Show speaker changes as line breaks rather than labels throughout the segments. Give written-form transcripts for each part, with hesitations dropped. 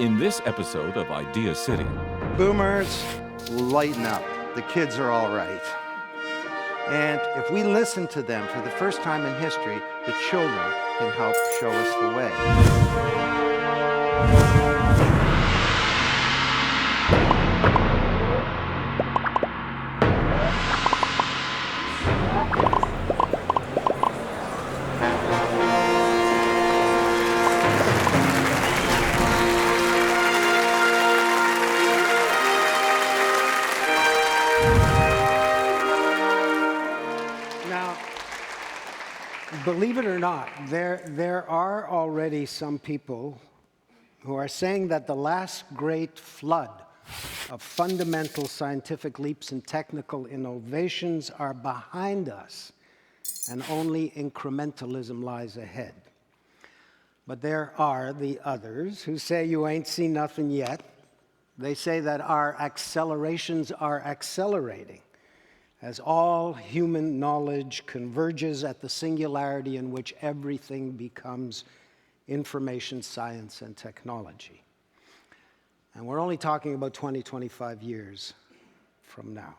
In this episode of Idea City,
boomers, lighten up. The kids are all right. And if we listen to them for the first time in history, the children can help show us the way. Believe it or not, there are already some people who are saying that the last great flood of fundamental scientific leaps and technical innovations are behind us, and only incrementalism lies ahead. But there are the others who say you ain't seen nothing yet. They say that our accelerations are accelerating, as all human knowledge converges at the singularity in which everything becomes information, science, and technology. And we're only talking about 20, 25 years from now.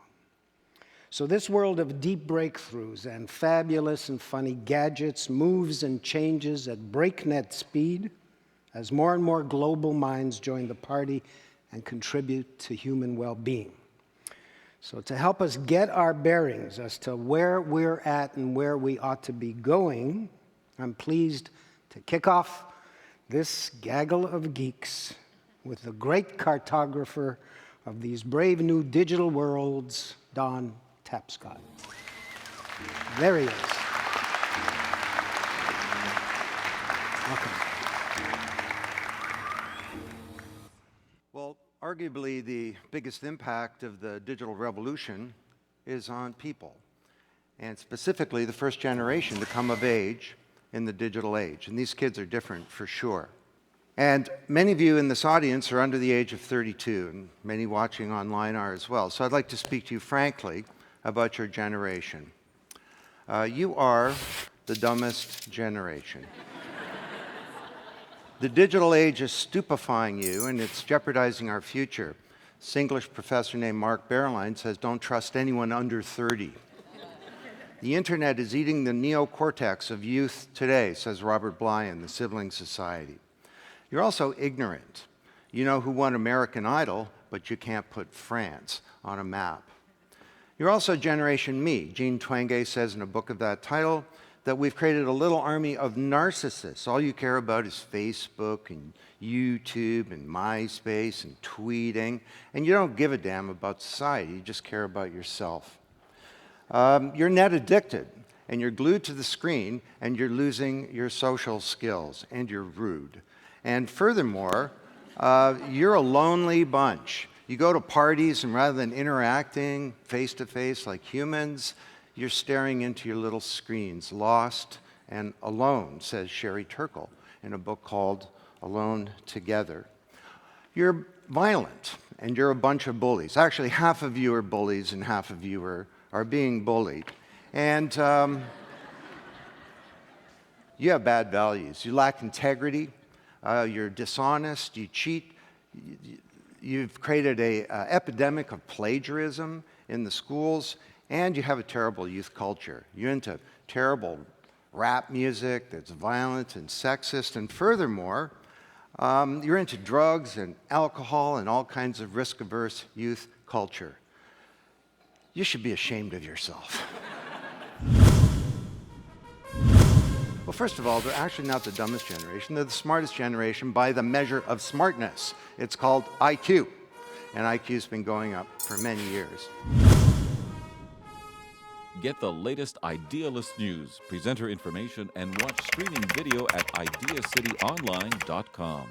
So this world of deep breakthroughs and fabulous and funny gadgets moves and changes at breakneck speed as more and more global minds join the party and contribute to human well-being. So to help us get our bearings as to where we're at and where we ought to be going, I'm pleased to kick off this gaggle of geeks with the great cartographer of these brave new digital worlds, Don Tapscott. There he is. Welcome. Well, arguably, the biggest impact of the digital revolution is on people, and specifically the first generation to come of age in the digital age. And these kids are different for sure. And many of you in this audience are under the age of 32, and many watching online are as well. So I'd like to speak to you frankly about your generation. You are the dumbest generation. The digital age is stupefying you, and it's jeopardizing our future. This English professor named Mark Berline says, don't trust anyone under 30. The internet is eating the neocortex of youth today, says Robert Bly in the Sibling Society. You're also ignorant. You know who won American Idol, but you can't put France on a map. You're also Generation Me. Jean Twenge says in a book of that title, that we've created a little army of narcissists. All you care about is Facebook and YouTube and MySpace and tweeting, and you don't give a damn about society, you just care about yourself. You're net addicted, and you're glued to the screen, and you're losing your social skills, and you're rude. And furthermore, you're a lonely bunch. You go to parties, and rather than interacting face-to-face like humans, you're staring into your little screens, lost and alone, says Sherry Turkle in a book called Alone Together. You're violent, and you're a bunch of bullies. Actually, half of you are bullies, and half of you are being bullied. And you have bad values. You lack integrity. You're dishonest. You cheat. You've created an epidemic of plagiarism in the schools. And you have a terrible youth culture. You're into terrible rap music that's violent and sexist. And furthermore, you're into drugs and alcohol and all kinds of risk-averse youth culture. You should be ashamed of yourself. Well, first of all, they're actually not the dumbest generation. They're the smartest generation by the measure of smartness. It's called IQ. And IQ's been going up for many years.
get the latest Idealist news, presenter information, and watch streaming video at ideacityonline.com.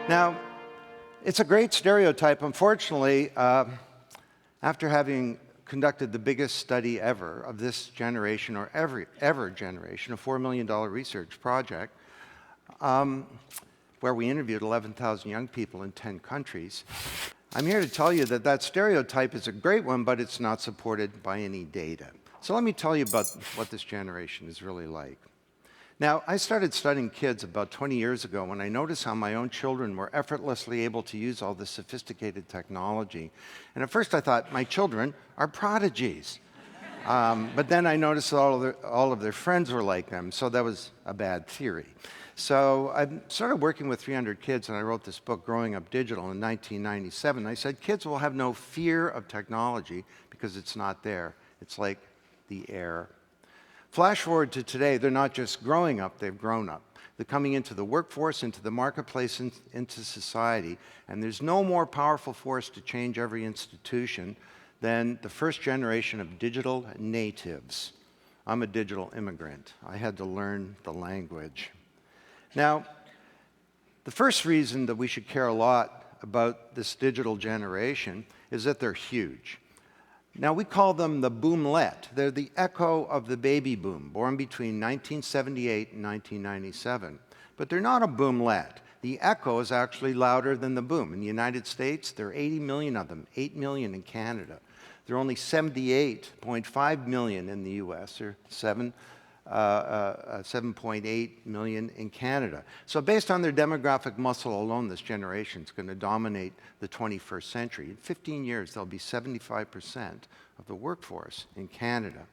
Now,
It's a great stereotype. Unfortunately, after having conducted the biggest study ever of this generation, or ever generation, a $4 million research project, where we interviewed 11,000 young people in 10 countries, I'm here to tell you that that stereotype is a great one, but it's not supported by any data. So let me tell you about what this generation is really like. Now, I started studying kids about 20 years ago when I noticed how my own children were effortlessly able to use all this sophisticated technology. And at first I thought, my children are prodigies. But then I noticed that all of their friends were like them, so that was a bad theory. So I started working with 300 kids, and I wrote this book, Growing Up Digital, in 1997. I said, kids will have no fear of technology because it's not there. It's like the air. Flash forward to today, they're not just growing up, they've grown up. They're coming into the workforce, into the marketplace, into society, and there's no more powerful force to change every institution than the first generation of digital natives. I'm a digital immigrant. I had to learn the language. Now, the first reason that we should care a lot about this digital generation is that they're huge. Now, we call them the boomlet. They're the echo of the baby boom, born between 1978 and 1997. But they're not a boomlet. The echo is actually louder than the boom. In the United States, there are 80 million of them, 8 million in Canada. There are only 78.5 million in the US, or 7.8 million in Canada. So based on their demographic muscle alone, this generation is going to dominate the 21st century. In 15 years, they'll be 75% of the workforce in Canada.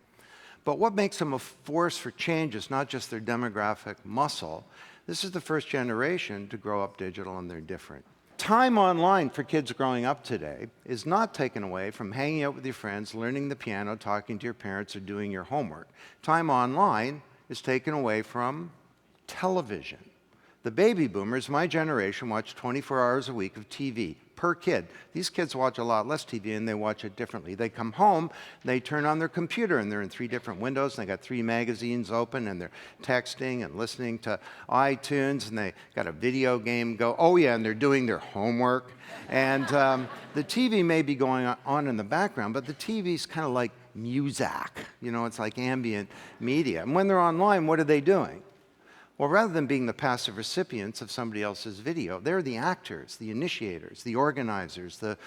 But what makes them a force for change is not just their demographic muscle. This is the first generation to grow up digital, and they're different. Time online for kids growing up today is not taken away from hanging out with your friends, learning the piano, talking to your parents, or doing your homework. Time online is taken away from television. The baby boomers, my generation, watch 24 hours a week of TV per kid. These kids watch a lot less TV, and they watch it differently. They come home, they turn on their computer, and they're in 3 different windows, and they got 3 magazines open, and they're texting and listening to iTunes, and they got a video game go. Oh yeah, and they're doing their homework. And the TV may be going on in the background, but the TV's kind of like Muzak. You know, it's like ambient media. And when they're online, what are they doing? Well, rather than being the passive recipients of somebody else's video, they're the actors, the initiators, the organizers, the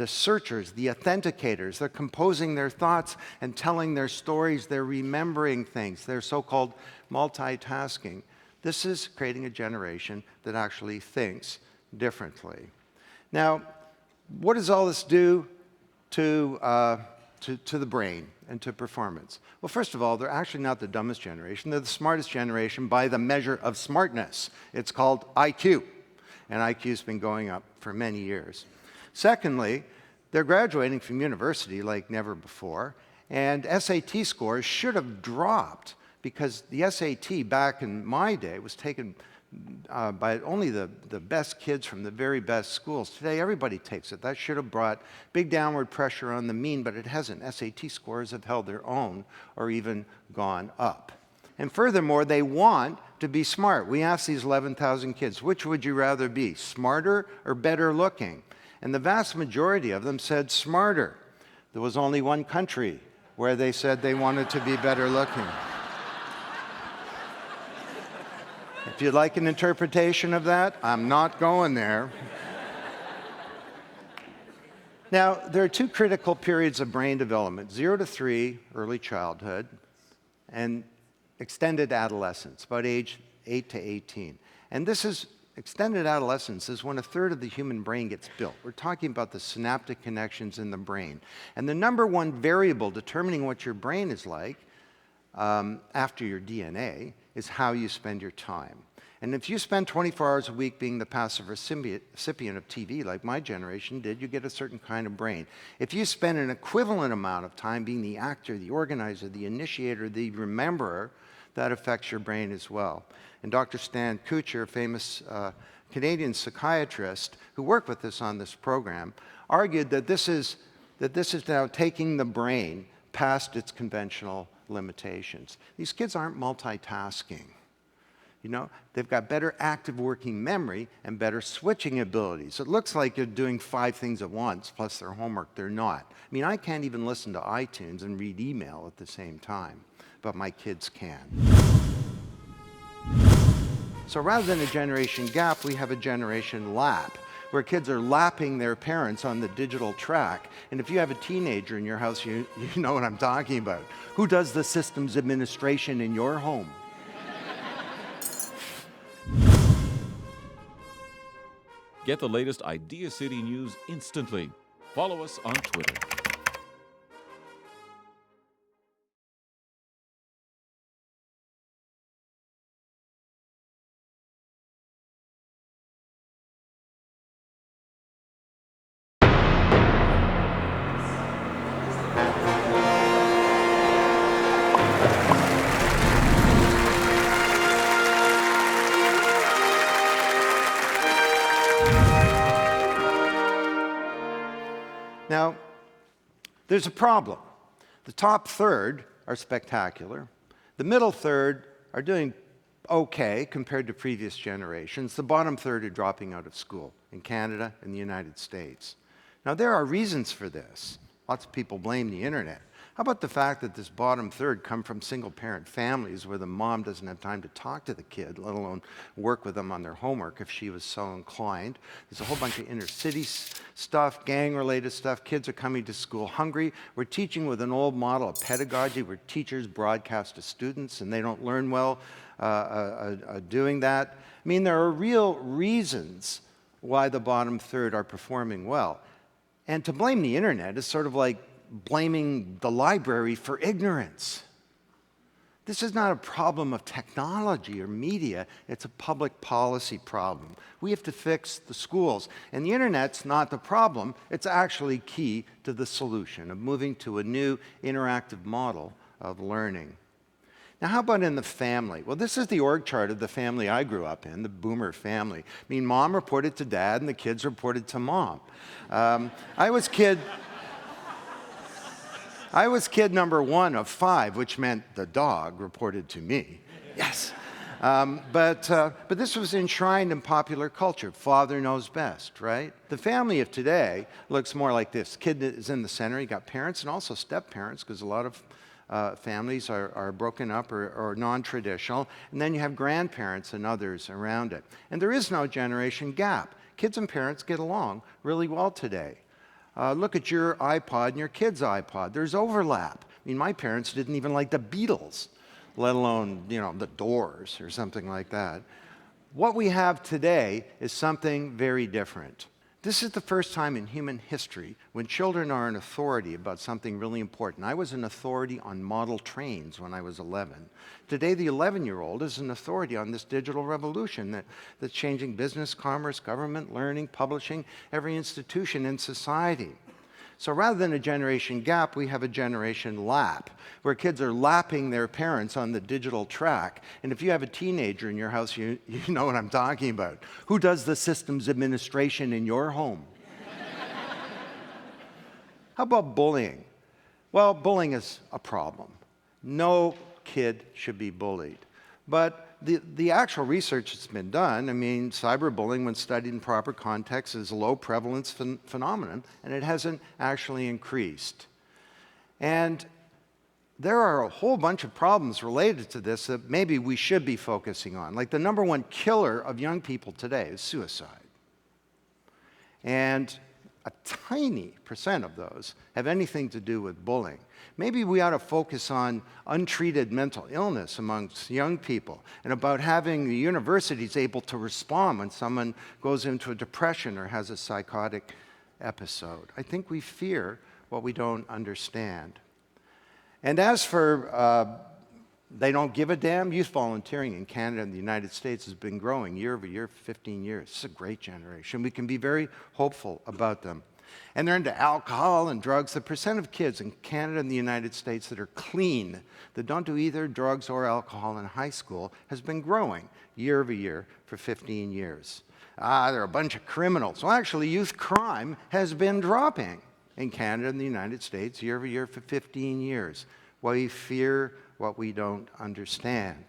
searchers, the authenticators. They're composing their thoughts and telling their stories. They're remembering things. They're so-called multitasking. This is creating a generation that actually thinks differently. Now, what does all this do to the brain and to performance? Well, first of all, they're actually not the dumbest generation. They're the smartest generation by the measure of smartness. It's called IQ, and IQ's been going up for many years. Secondly, they're graduating from university like never before, and SAT scores should have dropped because the SAT back in my day was taken by only the best kids from the very best schools. Today, everybody takes it. That should have brought big downward pressure on the mean, but it hasn't. SAT scores have held their own or even gone up. And furthermore, they want to be smart. We asked these 11,000 kids, which would you rather be, smarter or better looking? And the vast majority of them said smarter. There was only one country where they said they wanted to be better looking. If you'd like an interpretation of that, I'm not going there. Now, there are 2 critical periods of brain development, 0 to 3, early childhood, and extended adolescence, about age 8 to 18. And this is, extended adolescence is when 1/3 of the human brain gets built. We're talking about the synaptic connections in the brain. And the number one variable determining what your brain is like after your DNA is how you spend your time. And if you spend 24 hours a week being the passive recipient of TV, like my generation did, you get a certain kind of brain. If you spend an equivalent amount of time being the actor, the organizer, the initiator, the rememberer, that affects your brain as well. And Dr. Stan Kuchar, a famous Canadian psychiatrist who worked with us on this program, argued that this is now taking the brain past its conventional limitations. These kids aren't multitasking. You know, they've got better active working memory and better switching abilities. It looks like you're doing 5 things at once, plus their homework. They're not. I mean, I can't even listen to iTunes and read email at the same time, but my kids can. So rather than a generation gap, we have a generation lap, where kids are lapping their parents on the digital track. And if you have a teenager in your house, you know what I'm talking about. Who does the systems administration in your home?
Get the latest Idea City news instantly. Follow us on Twitter.
Now, there's a problem. The top third are spectacular. The middle third are doing okay compared to previous generations. The bottom third are dropping out of school in Canada and the United States. Now, there are reasons for this. Lots of people blame the internet. How about the fact that this bottom third come from single-parent families where the mom doesn't have time to talk to the kid, let alone work with them on their homework if she was so inclined. There's a whole bunch of inner-city stuff, gang-related stuff. Kids are coming to school hungry. We're teaching with an old model of pedagogy where teachers broadcast to students and they don't learn well doing that. I mean, there are real reasons why the bottom third are performing well. And to blame the internet is sort of like blaming the library for ignorance. This is not a problem of technology or media, it's a public policy problem. We have to fix the schools. And the internet's not the problem, it's actually key to the solution of moving to a new interactive model of learning. Now, how about in the family? Well, this is the org chart of the family I grew up in, the boomer family. I mean, mom reported to dad and the kids reported to mom. I was kid number 1 of 5, which meant the dog reported to me. Yes. But this was enshrined in popular culture. Father knows best, right? The family of today looks more like this. Kid is in the center. You got parents and also step-parents, because a lot of families are broken up or non-traditional. And then you have grandparents and others around it. And there is no generation gap. Kids and parents get along really well today. Look at your iPod and your kid's iPod. There's overlap. I mean, my parents didn't even like the Beatles, let alone, you know, the Doors or something like that. What we have today is something very different. This is the first time in human history when children are an authority about something really important. I was an authority on model trains when I was 11. Today, the 11-year-old is an authority on this digital revolution that's changing business, commerce, government, learning, publishing, every institution in society. So rather than a generation gap, we have a generation lap, where kids are lapping their parents on the digital track. And if you have a teenager in your house, you know what I'm talking about. Who does the systems administration in your home? How about bullying? Well, bullying is a problem. No kid should be bullied. But the actual research that's been done, I mean, cyberbullying, when studied in proper context, is a low prevalence phenomenon, and it hasn't actually increased. And there are a whole bunch of problems related to this that maybe we should be focusing on. Like the number 1 killer of young people today is suicide. And a tiny percent of those have anything to do with bullying. Maybe we ought to focus on untreated mental illness amongst young people and about having the universities able to respond when someone goes into a depression or has a psychotic episode. I think we fear what we don't understand. And as for they don't give a damn, youth volunteering in Canada and the United States has been growing year over year for 15 years. It's a great generation. We can be very hopeful about them. And they're into alcohol and drugs. The percent of kids in Canada and the United States that are clean, that don't do either drugs or alcohol in high school, has been growing year over year for 15 years. They're a bunch of criminals. Well, actually, youth crime has been dropping in Canada and the United States year over year for 15 years. We fear what we don't understand.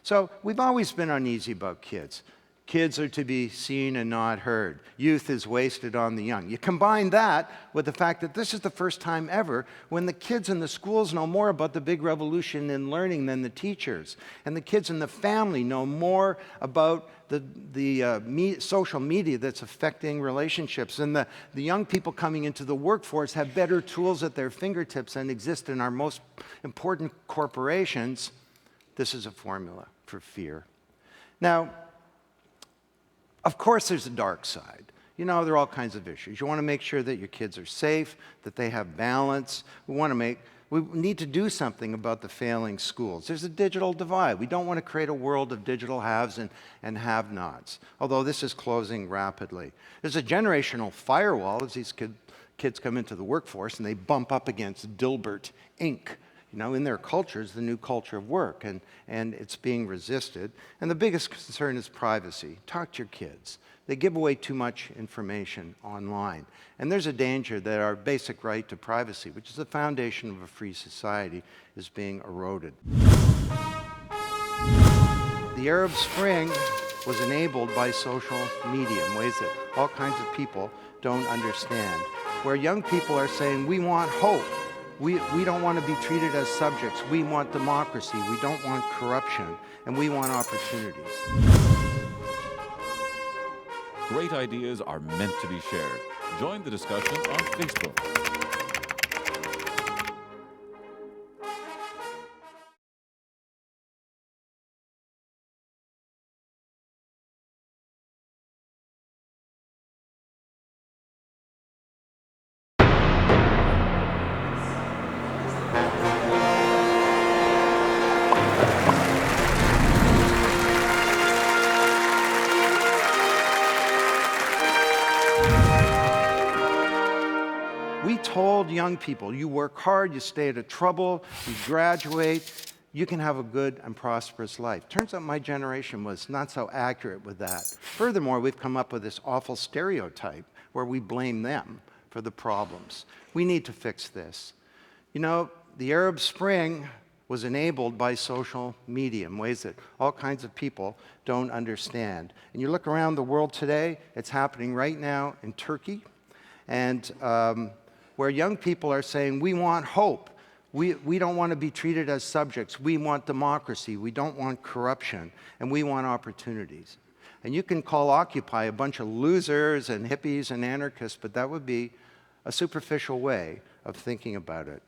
So we've always been uneasy about kids. Kids are to be seen and not heard. Youth is wasted on the young. You combine that with the fact that this is the first time ever when the kids in the schools know more about the big revolution in learning than the teachers. And the kids in the family know more about the social media that's affecting relationships. And the young people coming into the workforce have better tools at their fingertips than exist in our most important corporations. This is a formula for fear. Now, of course, there's a dark side. You know, there are all kinds of issues. You want to make sure that your kids are safe, that they have balance. We need to do something about the failing schools. There's a digital divide. We don't want to create a world of digital haves and have-nots, although this is closing rapidly. There's a generational firewall as these kids come into the workforce and they bump up against Dilbert Inc. You know, in their culture is the new culture of work, and it's being resisted. And the biggest concern is privacy. Talk to your kids. They give away too much information online. And there's a danger that our basic right to privacy, which is the foundation of a free society, is being eroded. The Arab Spring was enabled by social media in ways that all kinds of people don't understand, where young people are saying, we want hope. We don't want to be treated as subjects. We want democracy. We don't want corruption. And we want opportunities.
Great ideas are meant to be shared. Join the discussion on Facebook.
We told young people, you work hard, you stay out of trouble, you graduate, you can have a good and prosperous life. Turns out my generation was not so accurate with that. Furthermore, we've come up with this awful stereotype where we blame them for the problems. We need to fix this. You know, the Arab Spring was enabled by social media in ways that all kinds of people don't understand. And you look around the world today, it's happening right now in Turkey, and where young people are saying, we want hope. We don't want to be treated as subjects. We want democracy. We don't want corruption. And we want opportunities. And you can call Occupy a bunch of losers and hippies and anarchists, but that would be a superficial way of thinking about it.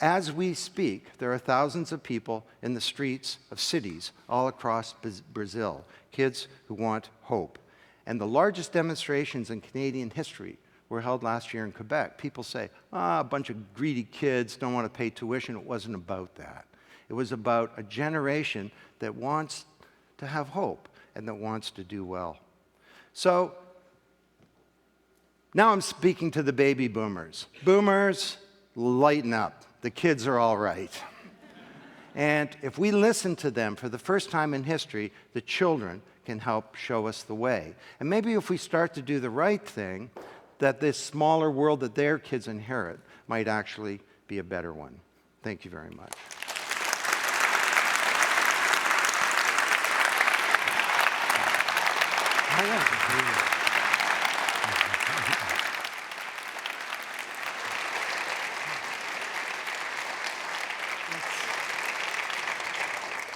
As we speak, there are thousands of people in the streets of cities all across Brazil, kids who want hope. And the largest demonstrations in Canadian history were held last year in Quebec. People say, a bunch of greedy kids don't want to pay tuition. It wasn't about that. It was about a generation that wants to have hope and that wants to do well. So now I'm speaking to the baby boomers. Boomers, lighten up. The kids are all right. And if we listen to them for the first time in history, the children can help show us the way. And maybe if we start to do the right thing, that this smaller world that their kids inherit might actually be a better one. Thank you very much.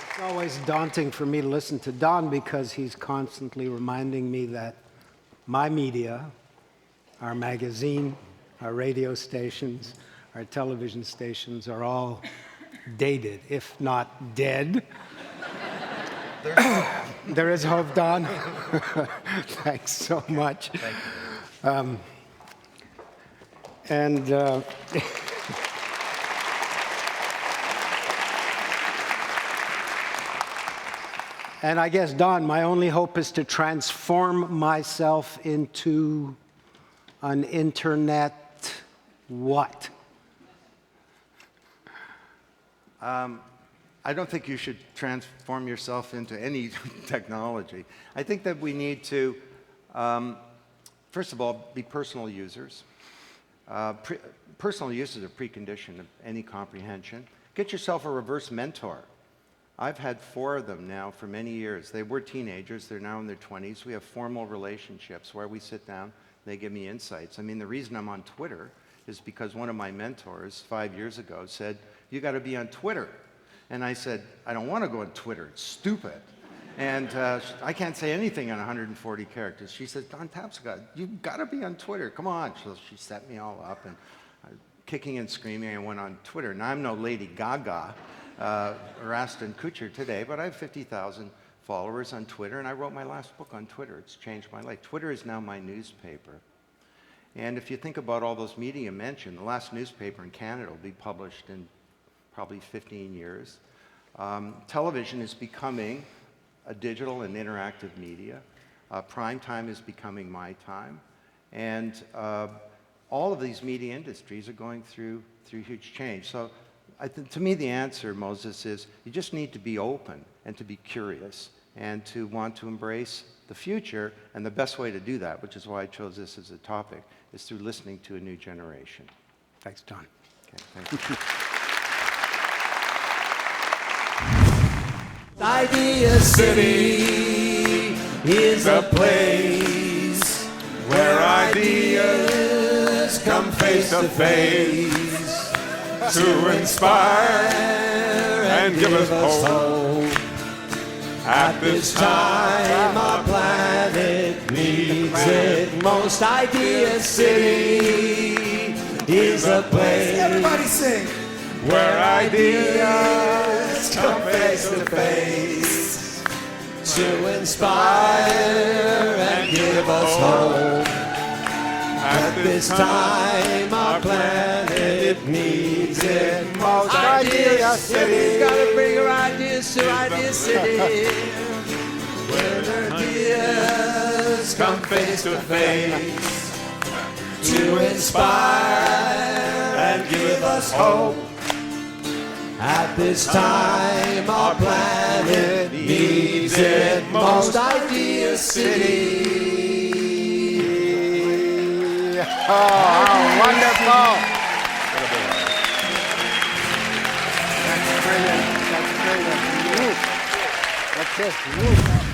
It's always daunting for me to listen to Don because he's constantly reminding me that my media, our magazine, our radio stations, our television stations are all dated, if not dead. There is hope, Don. Thanks so much.
Thank you.
And I guess, Don, my only hope is to transform myself into an internet what?
I don't think you should transform yourself into any technology. I think that we need to, first of all, be personal users. Personal use is a precondition of any comprehension. Get yourself a reverse mentor. I've had 4 of them now for many years. They were teenagers. They're now in their 20s. We have formal relationships where we sit down. They give me insights. I mean, the reason I'm on Twitter is because one of my mentors 5 years ago said, "You got to be on Twitter." And I said, "I don't want to go on Twitter. It's stupid. And I can't say anything on 140 characters." She said, "Don Tapscott, you've got to be on Twitter. Come on." So she set me all up, and kicking and screaming, I went on Twitter. Now, I'm no Lady Gaga or Ashton Kutcher today, but I have 50,000 followers on Twitter, and I wrote my last book on Twitter. It's changed my life. Twitter is now my newspaper. And if you think about all those media mentioned, the last newspaper in Canada will be published in probably 15 years. Television is becoming a digital and interactive media. Prime time is becoming my time. And all of these media industries are going through huge change. So to me, the answer, Moses, is you just need to be open and to be curious and to want to embrace the future. And the best way to do that, which is why I chose this as a topic, is through listening to a new generation.
Thanks, Don.
Okay, thank you.
Idea City is a place where ideas come face to face to inspire and give us hope. At this time, our planet needs it most. Idea City is a place. Everybody sing. Where ideas come face to face to inspire and give us hope. At this time, our planet needs it most. Idea City, gotta bring our ideas to Idea City, where ideas come face to face to inspire and give us hope. At this time, our planet needs it most. Idea City.
Oh, wonderful. That's brilliant. That's brilliant. That's it.